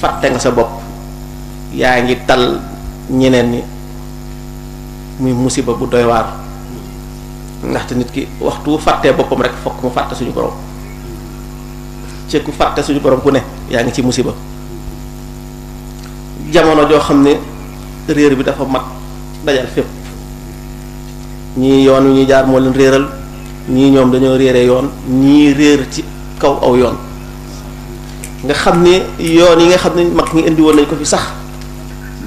fàtte nga sa bopp yaa ngi tal ñeneen ñi muy musiba bu doy waar ndaxte nit ki waxtu wu fàttee boppam rek fokk mu fàtte suñu borom ci ku fàtte suñu borom ku ne yaa ngi ci musiba jamono joo xam ne réer bi dafa mat dajal fépp ñii yoon wi ñuy jaar moo leen réeral ñii ñoom dañoo réere yoon ñii réer ci kaw aw yoon nga xam ne yoon yi nga xam ne mag ñi indi woon nañ ko fi sax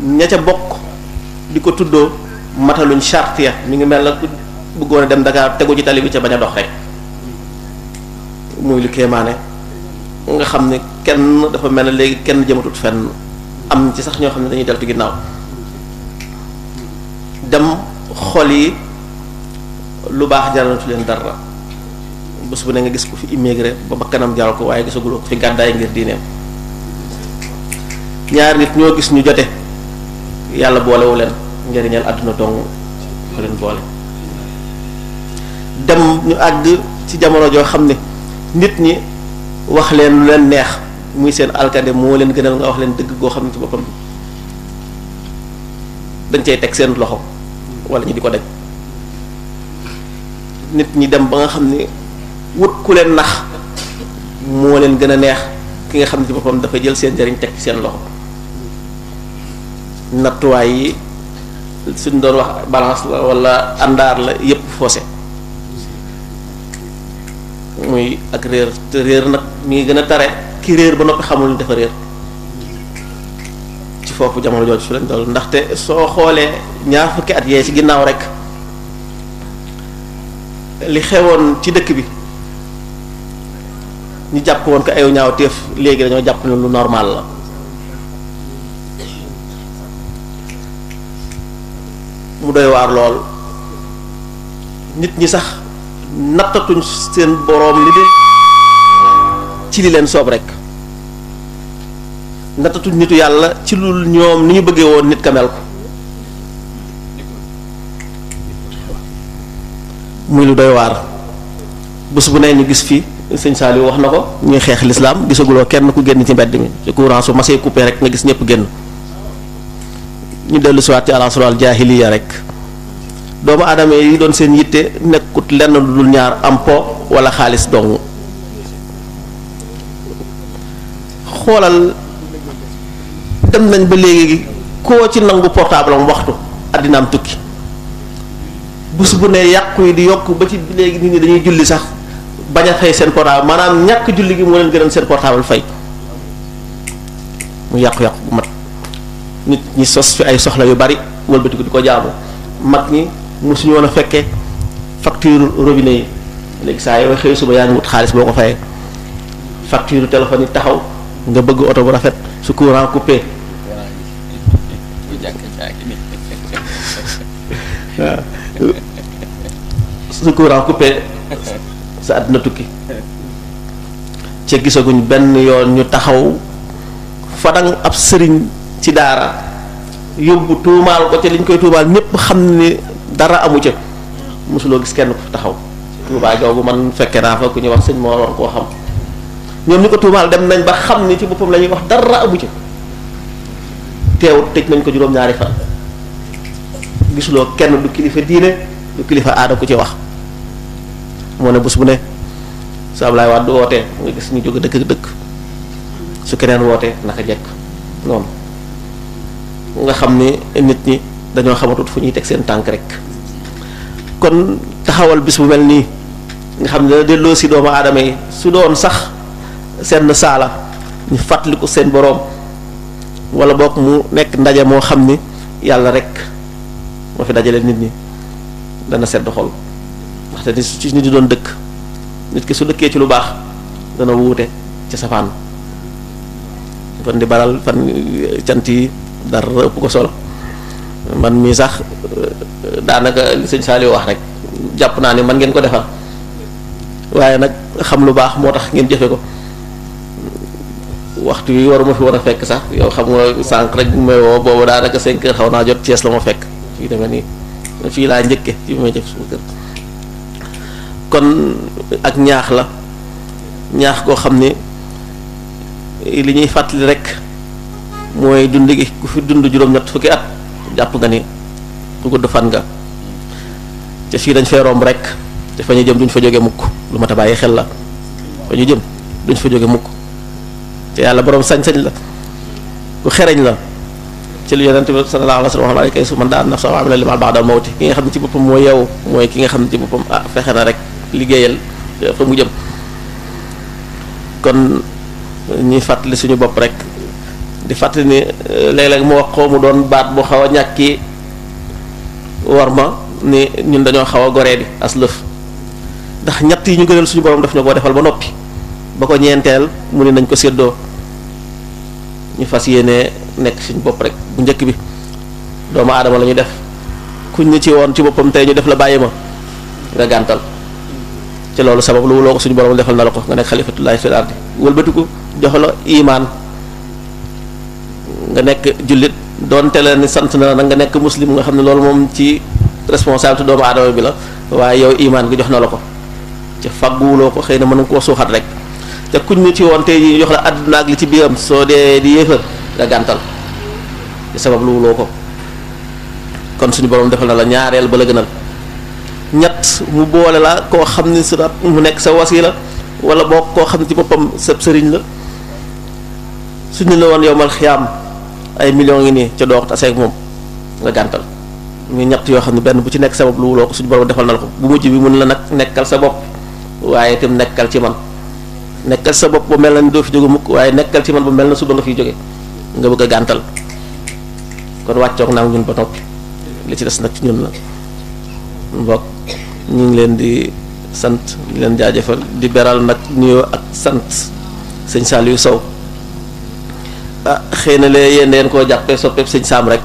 ña ca bokk di ko tuddoo mataluñ charte ya mi ngi mel na ku bëggoon a dem Dakar tegu ci tali bi ca bañ a dox rek muy lu kéemaane nga xam ne kenn dafa mel ne léegi kenn jëmatut fenn am ci sax ñoo xam ne dañuy deltu ginnaaw dem xol yi lu baax jaralatu leen dara bés bu ne nga gis ko fi immigré ba bakkanam jaral ko waaye gisaguloo ko fi gàddaay ngir diineem ñaar nit ñoo gis ñu jote yàlla boolewu leen njëriñal àdduna dong fa leen boole dem ñu àgg ci jamono joo xam ne nit ñi wax leen lu leen neex muy seen alkade moo leen gënal nga wax leen dëgg goo xam ne ci boppam dañ cay teg seen loxo wala ñu di ko daj nit ñi dem ba nga xam ne wut ku leen nax moo leen gën a neex ki nga xam ne ci boppam dafa jël seen njëriñ teg ci seen loxo nattuwaay yi suñ doon wax balance la wala àndaar la yépp faussé muy ak réer te réer nag mi ngi gën a tare ki réer ba noppi xamul ni dafa réer ci foofu jamono jooju fi lañ dool ndaxte soo xoolee ñaar fukki at yee ci ginnaaw rek li xewoon ci dëkk bi ñu jàpp woon ko ayu ñaaw téef léegi dañoo jàpp ne lu normal la mu doy waar lool nit ñi sax nattatuñ seen boroom li leen ci li leen soob rek nattatuñ nitu yàlla ci lu ñoom ni ñu bëggee woon nit ka mel ko muy lu doy waar bés bu ne ñu gis fii sëñ Saliou wax na ko ñuy xeex lislaam gisaguloo kenn ku génn ci mbedd mi ci courant su masee coupé rek nga gis ñëpp génn ñu dellu siwaat ci alansural jaahiliya rek doomu aadama yi doon seen yitte nekkut lenn lu dul ñaar am po wala xaalis dong xoolal dem nañ ba léegi koo ci nangu portable am waxtu àddinaam tukki bés bu ne yàqu yi di yokk ba ci léegi nit ñi dañuy julli sax bañ a fay seen portable maanaam ñàkk julli gi moo leen gënal seen portable fay mu yàqu-yàqu bu mat nit ñi sos fi ay soxla yu bari wëlbatiku di ko jaamu mag ñi mosuñu woon a fekkee facture robinet yi léegi saa yoo xëy suba yaa ngi wut xaalis boo ko fayee facture téléphone yi taxaw nga bëgg oto bu rafet su courant coupé waaw su courant coupé sa àdduna tukki ca gisaguñ benn yoon ñu taxaw fadang ab sëriñ ci daara yóbbu tuumaal ko ca liñ koy tuumaal ñépp xam ne dara amu ca mosuloo gis kenn ko fa taxaw Tuubaa googu man fekke naa fa ku ñuy wax sëñ moo war koo xam ñoom ñu ko tuumaal dem nañ ba xam ni ci boppam la ñuy wax dara amu ca teewut tëj nañ ko juróom-ñaari fan gisuloo kenn du kilifa diine du kilifa aada ku ci wax moo ne bés bu ne su Ablaye Wade wootee nga gis ñu jóge dëkk dëkk su keneen wootee naka jekk noonu nga xam ni nit ñi dañoo xamatut fu ñuy teg seen tànk rek kon taxawal bis bu mel nii nga xam ne dana delloo si doomu aadama yi su doon sax seen saala ñu fàttaliku seen boroom wala boog mu nekk ndaje moo xam ni yàlla rek moo fi dajale nit ñi dana sedd xol ndaxte ni ci nit di doon dëkk nit ki su dëkkee ci lu baax dana wuute ci safaan kon di baral fan cant yi dara ëpp ko solo man mii sax daanaka li sëñ Saliou wax rek jàpp naa ne man ngeen ko defal waaye nag xam lu baax moo tax ngeen jëfe ko waxtu yi waruma fi war a fekk sax yow xam nga sànq rek bu may woo boobu daanaka 5 heures xaw naa jot Cees la ma fekk fii demee nii fii laa njëkke ci bi may jëf suma kër kon ak ñaax la ñaax koo xam ne li ñuy fàttali rek mooy dund gi ku fi dund juróom-ñett fukki at jàpp nga ni ku gudd fan nga te fii dañ fee romb rek te fa ñu jëm duñ fa jóge mukk lu mat a bàyyi xel la fa ñu jëm duñ fa jóge mukk te yàlla borom sañ-sañ la ku xereñ la ci lu yonent bi sallallahu alayhi wa sallam kay su man daan naf sa amila limal ba'dal mawti ki nga xam ne ci boppam mooy yow mooy ki nga xam ne ci boppam fexe na rek liggéeyal fa mu jëm. kon ñuy fàttali suñu bopp rek di fàttali ni léeg-léeg mu wax ko mu doon baat bu xaw a ñàkki war ma ni ñun dañoo xaw a goree di as lëf ndax ñett yi ñu gënal suñu borom daf ñu ko defal ba noppi ba ko ñeenteel mu ne nañ ko séddoo ñu fas yéene nekk suñu bopp rek bu njëkk bi doomu aadama la ñu def kuñ ñu ci woon ci boppam tey ñu def la bàyyi ma nga gàntal ci loolu sabab lu loo ko suñu borom defal na la ko nga nekk xalifatullahi fil ardi wëlbatiku jox la imaan nga nekk jullit doonte la ni sant na nag nga nekk muslim nga xam ne loolu moom ci responsabilité doomu aadama bi la waaye yow imaan gi jox na la ko ci fagguwuloo ko xëy na mën nga koo suuxat rek te kuñ ñu ci woon tey jii jox la àdduna ak li ci biiram soo dee di yéefar nga gàntal ci sabab lu wuloo ko kon suñu borom defal na la ñaareel ba la gënal ñett mu boole la koo xam ni sa mu nekk sa wasila wala boo koo xam ne ci boppam sa sëriñ la suñu la woon yowmal xiyaam ay millions ngi nii ca doox taseeg moom nga gàntal muy ñett yoo xam ne benn bu ci nekk sabab lu wuloo ko suñu borom defal na la ko bu mujj bi mun la nag nekkal sa bopp waaye itam nekkal ci man nekkal sa bopp ba mel na ni doo fi jóge mukk waaye nekkal ci man ba mel na suba nga fiy jóge nga bëgg a gàntal kon wàccoog naa ñun ba noppi li ci des nag ci ñun la mbokk ñu ngi leen di sant di leen jaajëfal di beral nag nuyoo ak sant sëñ Saliou Sow xëy na lee yéen koo jàppee soppeeb sëñ Saam rek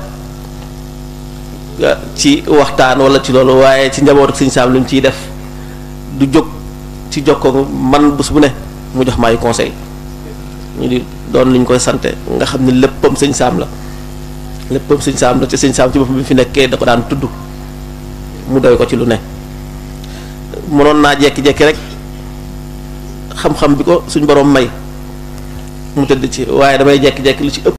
ci waxtaan wala ci loolu waaye ci njaboot ak sëñ Saam li mu ciy def du jóg ci jokkoo man bés bu ne mu jox maayu conseil ñu di doon lu ñu koy sante nga xam ne léppam sëñ Saam la léppam sëñ Saam la ci sëñ Saam ci boppam bi mu fi nekkee da ko daan tudd mu doy ko ci lu ne mënoon naa jekki-jekki rek xam-xam bi ko suñ borom may mu tëdd ci waaye damay jekki-jekki lu ci ëpp